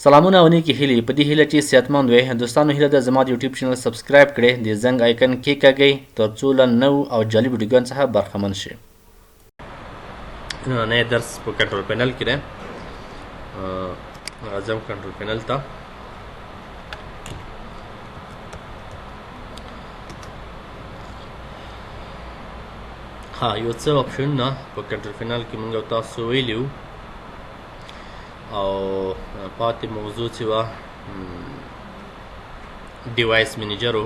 سلامونه او نیکی هیلې په دې هیله چې صحتمند وئ. دوستانو هیله ده زما د یوټیوب چینل سبسکرایب کړئ، د زنګ آیکن کېکاږئ ترڅو له نوو او جالب ویډیوګانو څخه برخمن شئ. نننی درس په کنټرول پینل کې دی. راځم کنټرول پینل ته. یو څه اپشنونه په کنټرول پینل کې موږ تاسو ویلي وو او پاتې موضوع چې وه ډیوایس منیجر و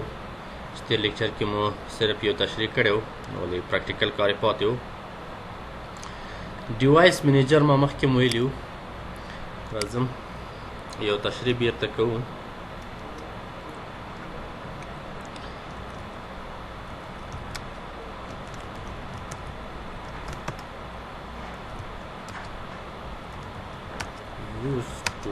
چې تېر لیکچر کې مو صرف یو تشریح کړی و، ولې پریکټیکل کار یې پاتې و. ډیوایس منیجر ما مخکې مو ویلي وو. راځم یو تشریح بیرته کوو. used to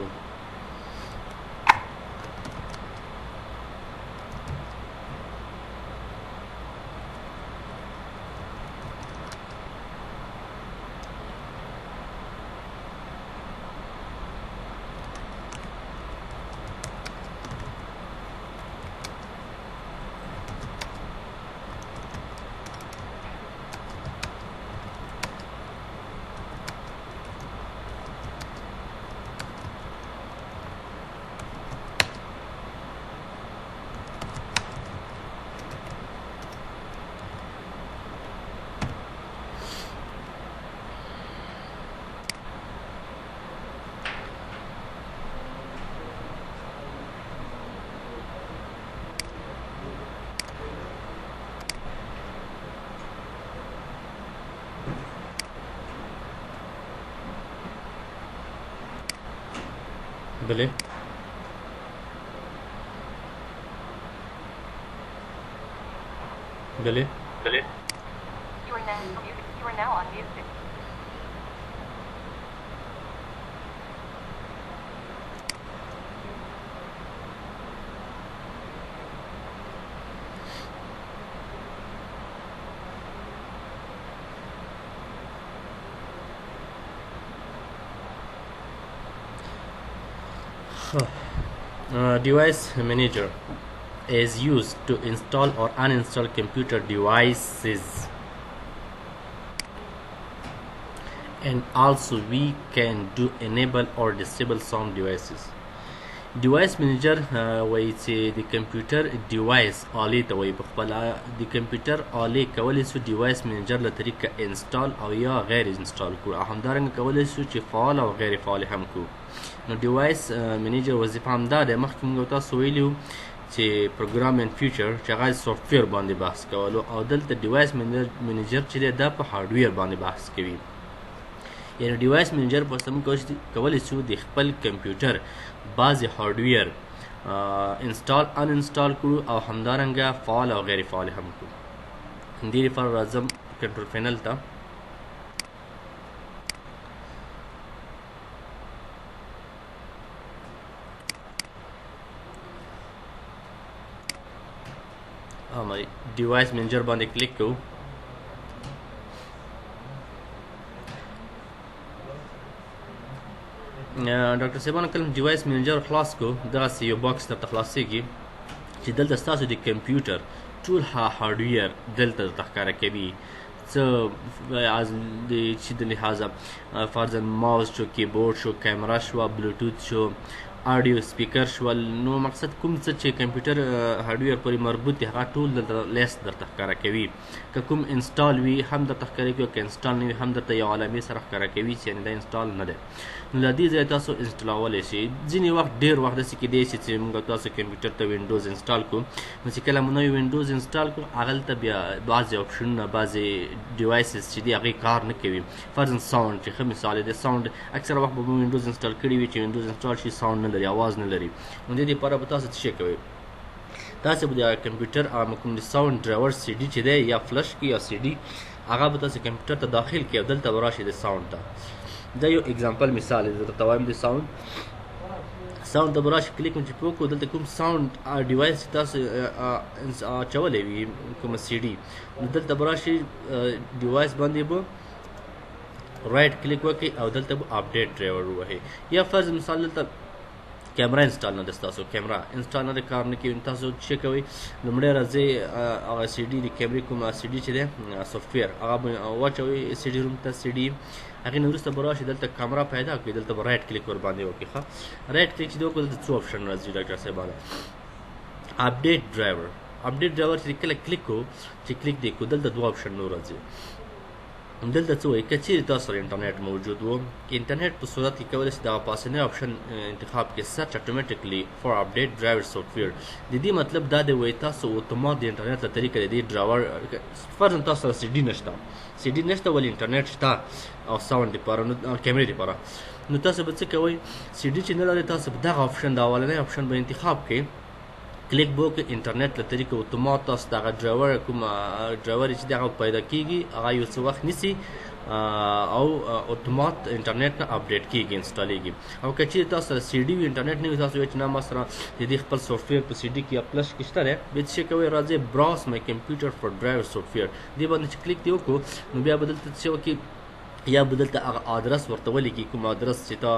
بله بله You are now on music. Device manager is used to install or uninstall computer devices, and also we can do enable or disable some devices. device manager وایي چې د کمپیوټر ډیوایس آلې ته وایي. په خپله د کمپیوټر آلې کولی شو ډیوایس منیجر له طریقه انسټال او یا غیر انسټال کړو، او همدارنګه کولی شو چې فعال او غیر فعال هم کړو. نو ډیوایس منیجر وظیفه همدا ده. مخکې موږ تاسو ویلي وو چې پروګرام ان فیوچر چې هغه سافټویر باندې بحث کولو، او دلته ډیوایس منیجر چې دی دا په هارډویر باندې بحث کوي. یعنې ډیوایس منیجر په سم کولی شو د خپل کمپیوټر بعضې هارډویر انسټال ان انسټال کړو، او همدارنګه فعال او غیر فعال هم کړو. دې لپاره راځم کنټرول پینل ته. ډیوایس منیجر باندې کلیک کوو. ډاکټر صاحبانو کله ډیوایس منیجر خلاص کو، دغسې یو باکس درته خلاصېږي چې دلته ستاسو د کمپیوټر ټول هارډویر دلته درته ښکاره کوي. څه چې د لحاظه فرضاً ماوس شو، کیبورډ شو، کیمرا شوه، بلوټوث شو، آډیو سپیکر شول. نو مقصد کوم څه چې کمپیوټر هارډویر پورې مربوط دي هغه ټول دلته لیست درته ښکاره کوي. که کوم انسټال وي هم درته ښکاره کوي، که انسټال نه وي هم درته یو علامې سره ښکاره کوي چې یعنې دا انسټال نه دی. نو له دې ځایه تاسو انسټالولی شئ. ځینې وخت ډېر وخت داسې کیدی شي چې موږ تاسو کمپیوټر ته وینډوز انسټال کړو. نو چې کله مو نوی وینډوز انسټال کړو هغلته بیا بعضې اپشنونه، بعضې ډیوایسز چې دي هغې کار نه کوي. فرضاً ساوند چې ښه مثال دی. ساوند اکثره وخت به مو وینډوز انسټال کړي وي چې وینډوز انسټال شي ساوند نه لري، اواز نه لري. نو دې دپاره به تاسو څه شی کوئ؟ تاسو به د کمپیوټر کوم د ساوند ډرایور سی ډي چې دی یا فلش کې یا سی ډي هغه به تاسو کمپیوټر ته داخل کړئ او دلته به راشئ د ساوند ته. دا یو اگزامپل مثال دی درته وایم د ساوند. ساوند ته به راشئ کلیک مو چې پې وکړو، دلته کوم ساوند ډیوایس چې تاسو اچولی وي کومه سی ډي، نو دلته به راشئ ډیوایس باندې به رایټ کلیک وکړئ او دلته به اپډیټ ډرایور ووهئ. یا فرض مثال دلته کیمرا انسټال نه ده ستاسو کیمرا انسټال نه ده کار نه کوي تاسو څه کوئ لومړی راځئ هغه سی ډي د کیمرې کوم سی ډي چې دی سافټویر هغه به واچوئ سی ډي روم ته سی ډي هغې نه وروسته به راشي دلته کیمرا پیدا کړئ دلته به رایټ کلیک ورباندې وکړئ ښه رایټ کلیک چې دی وکړو دلته څو آپشن راځي ډاکټر صاحبانه اپډیټ ډرایور اپډیټ ډرایور چې کله کلیک کو چې کلیک دی کو دلته دوه آپشن نور راځي دلته څه وایي که چیرې تاسو سره انټرنیټ موجود و انټرنیټ په صورت کې کولی شي دغه پاسنی آپشن انتخاب کړئ سرچ اټومیټیکلی فار اپډیټ ډرایور سافټویر د دې مطلب دا دی وایي تاسو اتومات د انټرنیټ له طریقه د دې ډرایور فرضاً تاسو سره سی ډي نشته سی ډي نشته ولې انټرنیټ شته او ساوند دپاره نو کیمرې دپاره نو تاسو به څه کوئ سی ډي چې نه لرئ تاسو به دغه آپشن د اولنی آپشن به انتخاب کړئ کلیک به وکړئ انټرنیټ له طریقه اتومات تاسو دغه ډرایور کوم ډرایور چې دغه پیدا کیږي هغه یو څه وخت نیسي او اتومات انټرنیټ نه اپډیټ کیږي انسټالیږي او که چیرې تاسو سره سی ډي وي انټرنیټ نه وي تاسو وایئ چې نه ما سره د دې خپل سافټویر په سی ډي کې یا فلش کې شته دی بیا څه کوئ راځئ براوز مای کمپیوټر فار ډرایور سافټویر دې باندې چې کلیک دې وکړو نو بیا به دلته څه وکړي یا به دلته هغه ادرس ورته ولیکي کوم ادرس چې تا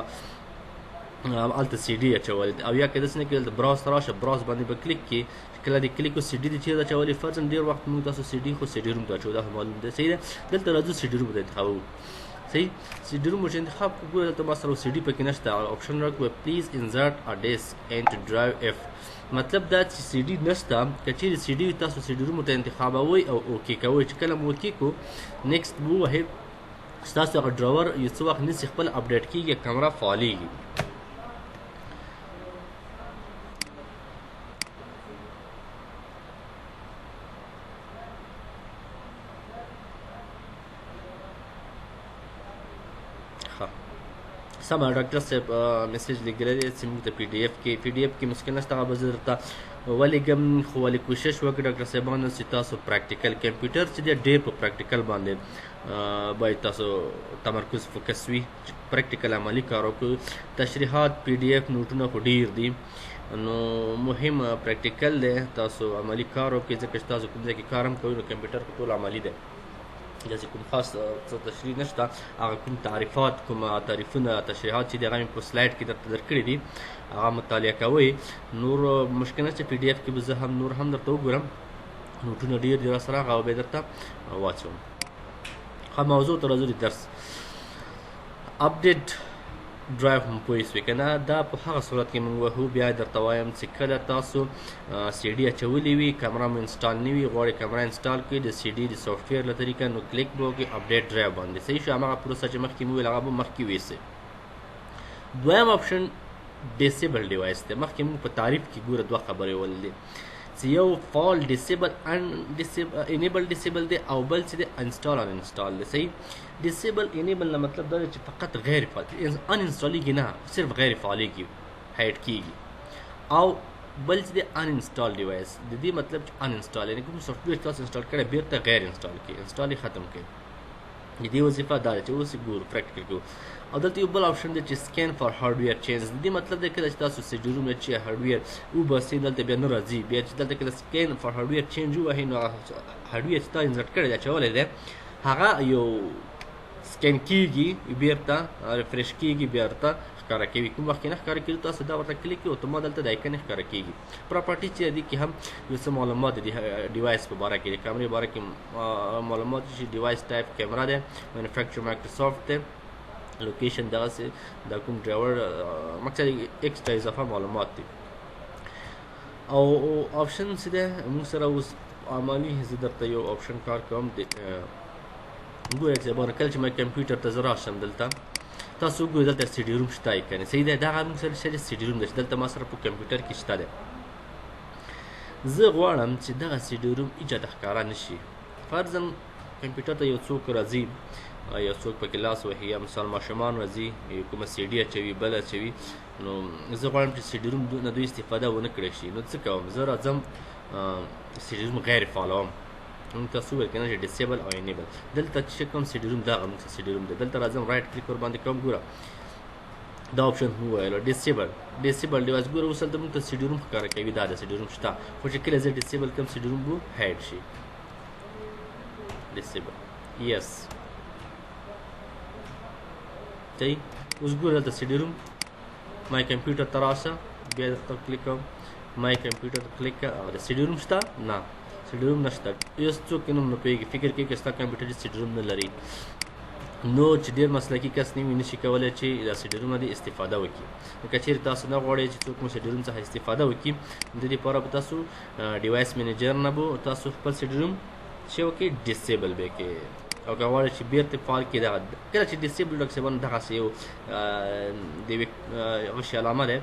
هلته سی ډي اچولې او یا که داسې نه کړي دلته براوز ته راشه براوز باندې به کلیک کړي کله د کلیک سی ډي دې چیرته اچولې فرضاً ډېر وخت موږ تاسو سی ډي خو سی ډي روم ته اچوو دا خو معلوم دی صحیح ده دلته راځو سی ډي روم ته انتخابوو صحیح سی ډي روم چې انتخاب کړو ګوره دلته ما سره سی ډي پکې نشته آپشن راکړو پلیز انزرټ ا ډیسک اینډ ډرایو اف مطلب دا چې سی ډي نشته که چیرې سی ډي تاسو سی ډي روم ته انتخابوئ او اوکې کوئ چې کله مو اوکې کړو نیکسټ به ووهئ ستاسو هغه ډراور یو څه وخت نیسي خپل اپډیټ کېږي کیمرا فعالېږي سمه ډاکټر صاحب میسیج لیکلی دی چې موږ ته پی ډي ایف کې مشکل نشته هغه به زه درته ولیږم خو ولې کوشش وکړئ ډاکټر صاحبانو چې تاسو پریکټیکل کمپیوټر چې دی ډېر په پریکټیکل باندې باید تاسو تمرکز فوکس وي پریکټیکل عملي کار وکړو تشریحات پی ډي ایف نوټونه خو ډېر دي نو مهم پریکټیکل دی تاسو عملي کار وکړئ ځکه چې تاسو کوم ځای کې کار هم کوئ نو کمپیوټر خو ټول عملي دی داسې کوم خاص څه تشریح نشته هغه کوم تعریفات کوم تعریفونه تشریحات چې دي هغه مې په سلاید کې درته درکړي دي هغه مطالعه کوئ نور مشکل نشته پی ډي ایف کې به زه هم نور هم درته وګورم نوټونه ډېر دي راسره هغه به درته واچوم ښه موضوع ته راځو د درس اپډیټ ډرایو هم پوه شوې که نه دا په هغه صورت کې موږ وهو بیا درته وایم چې کله تاسو سی ډي اچولې وي کیمرا مو انسټال نه وي غواړئ کیمرا انسټال کړئ د سی ډي د سافټویر له طریقه نو کلیک به وکړئ اپډیټ ډرایو باندې صحیح شو هماغه پروسه چې مخکې مو ویل هغه به مخکې ویسئ دویم آپشن ډیسیبل ډیوایس دی مخکې موږ په تعریف کې ګوره دوه خبرې وللې چې یو فال ډیسیبل انیبل ډیسیبل دی او بل چې دی انسټال ان انسټال دی صحیح ډیسیبل انیبل نه مطلب دا دی چې فقط غیر فعال ان انسټالیږي نه صرف غیر فعالېږي هایډ کېږي او بل چې دی ان انسټال ډیوایس د دې مطلب چې ان انسټال یعنې کوم سافټویر تاسو انسټال کړی بیرته غیر انسټال کړئ انسټال یې ختم کړئ د دې وظیفه دا ده چې اوس یې ګورو پریکټیکل کوو او دلته یو بل آپشن دی چې سکین فار هارډویر چینج د دې مطلب دی کله چې تاسو سی ډي روم نه چې هارډویر وباسئ دلته بیا نه راځي بیا چې دلته کله سکین فار هارډویر چینج ووهئ نو هارډویر چې تا انسټ کړی دی اچولی دی هغه یو سکین کېږي بیرته ریفریش کېږي بیا ورته ښکاره کوي کوم وخت کې نه ښکاره کېږي تاسو دا ورته کلیک کړئ اتومات دلته د آیکن ښکاره کېږي پراپرټي چې دي کې هم یو څه معلومات دي ډیوایس په باره کې د کیمرې باره کې معلومات چې ډیوایس ټایپ کیمرا دی مینوفیکچر مایکروسافټ دی لوکیشن دغسې دا کوم ډرایور مقصد ایکسټرا اضافه معلومات دي او آپشن چې دی موږ سره اوس عملي زه درته یو آپشن کار کوم ګورئ چې باره کله چې ما کمپیوټر ته زه راشم دلته تاسو وګورئ دلته سی ډي روم شته یې که نه صحیح دی دغه موږ سره شته سی ډي روم دی چې دلته ما سره په کمپیوټر کې شته دی زه غواړم چې دغه سی ډي روم ایجاده ښکاره نه شي فرضاً کمپیوټر ته یو څوک راځي یو څوک پکې لاس وهي یا مثال ماشومان راځي کومه سی ډي اچوي بل اچوي نو زه غواړم چې سی ډي روم نه دوی استفاده ونه کړی شي نو څه کوم زه راځم سی ډي روم غیر فعالوم موږ تاسو وویل که نه چې ډیسیبل او انیبل دلته چې کوم سی ډي روم دغه موږ سی ډي روم دی دلته راځم رایټ کلیک ورباندې کوم ګوره دا آپشن مو وویلو ډیسیبل ډیوایس ګوره اوس هلته موږ ته سی ډي روم ښکاره کوي دا د سی ډي روم شته خو چې کله زه ډیسیبل کوم سی ډي روم به هایډ شي ډیسیبل یس صحیح اوس ګوره دلته سی ډي روم مای کمپیوټر ته راشه بیا درته کلیک کوم مای کمپیوټر کلیک کړه او د سی ډي روم شته نه سی ډي روم نشته اوس څوک نوم نه پوهېږي فکر کوي که ستا کمپیوټر سی ډي روم نه لري نو چې ډېر مسلکي کس نه وي نشي کولی چې د سی ډي روم نه استفاده وکړي نو که چېرې تاسو نه غواړئ چې څوک مو سی ډي روم څخه استفاده وکړي د دې لپاره به تاسو ډیوایس منیجر نه به تاسو خپل سی ډي روم چې وکړئ ډسیبل به یې او که غواړئ چې بیرته فعال کړي دغه کله چې ډسیبل ډاکسیبل دغسې یو د یوې هغه شي علامه دی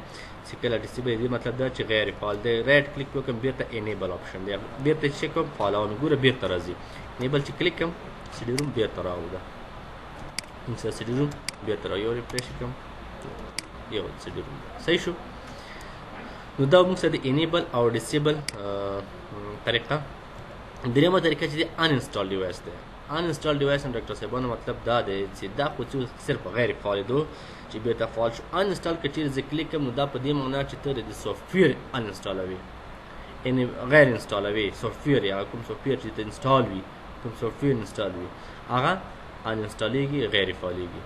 چې کله ډسیبل دې مطلب دا چې غیر فعال دی رایټ کلیک وکړم بیرته انیبل آپشن دی بیرته چې کوم فالوون ګوره بیرته راځي انیبل چې کلیک کړم سی ډي روم بیرته راوړه انسا سی ډي روم بیرته را یو ریفریش کړم یو سی ډي روم صحیح شو نو دا موږ سره د انیبل او ډسیبل طریقه درېیمه طریقه چې د ان انسټال ډیوایس دی ان انسټال ډیوایس هم ډاکټر صاحبانو مطلب دا دی چې دا خو صرف غیر فعالېدو چې بیرته فعال شو ان انسټال که چېرې زه کلیک کړم نو دا په دې معنا چې ته د سافټویر ان انسټالوي یعنې غیر انسټالوي سافټویر یا کوم سافټویر چې ته انسټال وي کوم سافټویر انسټال وي هغه ان انسټالیږي غیر فعالېږي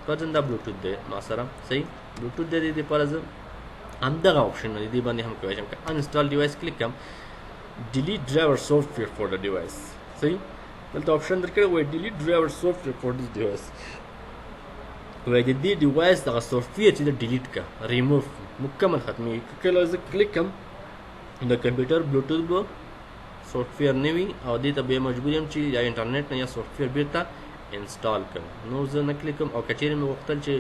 فرضاً دا بلوټوث دی ما سره صحیح بلوټوث دی د دې لپاره زه همدغه آپشن د دې باندې هم کولی شم که ان انسټال ډیوایس کلیک کړم delete driver software for the device صحیح دلته آپشن درکړی وایي delete driver software for this device وایي د دې ډیوایس دغه سافټویر چې د ډیلیټ کړه ریموف مکمل ختمېږي که کله زه کلیک کړم د کمپیوټر بلوټوث به سافټویر نه وي او دې ته بیا مجبور یم چې یا انټرنیټ نه یا سافټویر بیرته انسټال کړم نو زه نه کلیک کوم او که چېرې مې غوښتل چې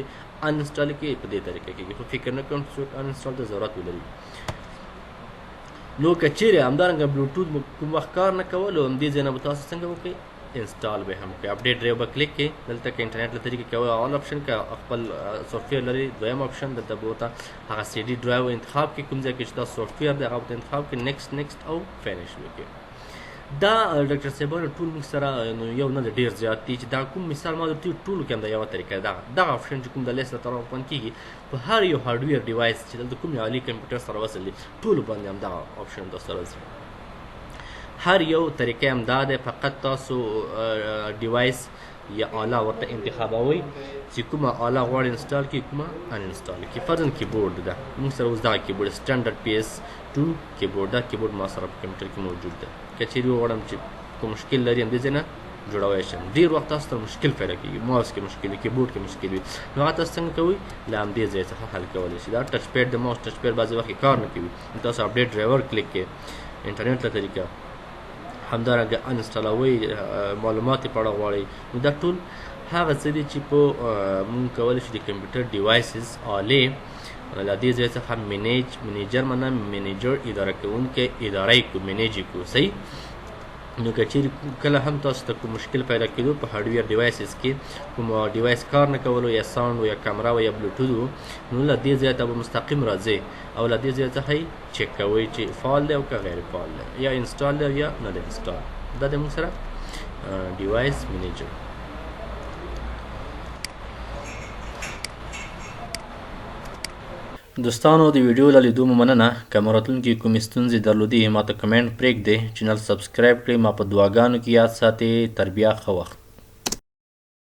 ان انسټال کړي په دې طریقه کېږي خو فکر نه کوم چې څوک ان انسټال ته ضرورت ولري نو که چېرې همدارنګه بلوټوث کوم وخت کار نه کول او همدې ځای نه به تاسو څنګه وکړئ انسټال به هم کړئ اپډیټ ډرایو به کلیک کړئ دلته که انټرنیټ له طریقې کوئ اول آپشن که خپل سافټویر لري دویم آپشن دلته به ورته هغه سی ډي ډرایو انتخاب کړئ کوم ځای کې چې دا سافټویر دی هغه ورته انتخاب کړئ نیکسټ او فینش وکړئ دا ډاکټر صاحبانو ټول موږ سره یو نه د ډېر زیات دي چې دا کوم مثال ما درته ټولو کې همدا یوه طریقه ده دغه آپشن چې کوم د لیست له طرفه اوپن کېږي په هر یو هارډویر ډیوایس چې دلته کوم عالي کمپیوټر سره وصل دي ټولو باندې همدغه آپشن تاسو سره راځي هر یو طریقه همدا دی فقط تاسو ډیوایس یا آله ورته انتخابوئ چې کومه آله غواړئ انسټال کړي کومه ان انسټال کړي فرضاً کیبورډ ده موږ سره اوس دغه کیبورډ سټنډرډ PS2 کیبورډ دا کیبورډ ما سره په کمپیوټر کې موجود ده که چېرې وغواړم چې کوم مشکل لري همدې ځای نه جوړولی شم ډېر وخت تاسو ته مشکل پیدا کېږي ماوس کې مشکل وي کیبورډ کې مشکل وي نو هغه تاسو څنګه کوئ له همدې ځای څخه حل کولی شي دا ټچ پیډ د ماوس ټچ پیډ بعضې وخت کې کار نه کوي نو تاسو اپډیټ ډرایور کلیک کړئ انټرنیټ له طریقه همدارنګه ان انسټالوئ معلومات یې په اړه غواړئ نو دا ټول هغه څه دي چې په مونږ کولی شو د کمپیوټر ډیوایسز آلې له دې ځای څخه منیجر معنا منیجر اداره کوونکی اداره یې کړو منیج یې کړو صحیح نو که چېرې کله هم تاسو ته کوم مشکل پیدا کېدو په هارډویر ډیوایسز کې کوم ډیوایس کار نه کولو یا ساوند و یا کامرا و یا بلوټوث و نو له دې ځای ته به مستقیم راځئ او له دې ځای څخه یې چک کوئ چې فعال دی او که غیر فعال دی یا انسټال دی یا نه دی انسټال دا د موږ سره ډیوایس منیجر دوستانو د ویډیو له لیدو مو مننه که مو راتلونکي کومې ستونزې درلودې ما ته کمنټ پرېږدئ چینل سبسکرایب کړئ ما په دعاګانو کې یاد ساتئ تر بیا ښه وخت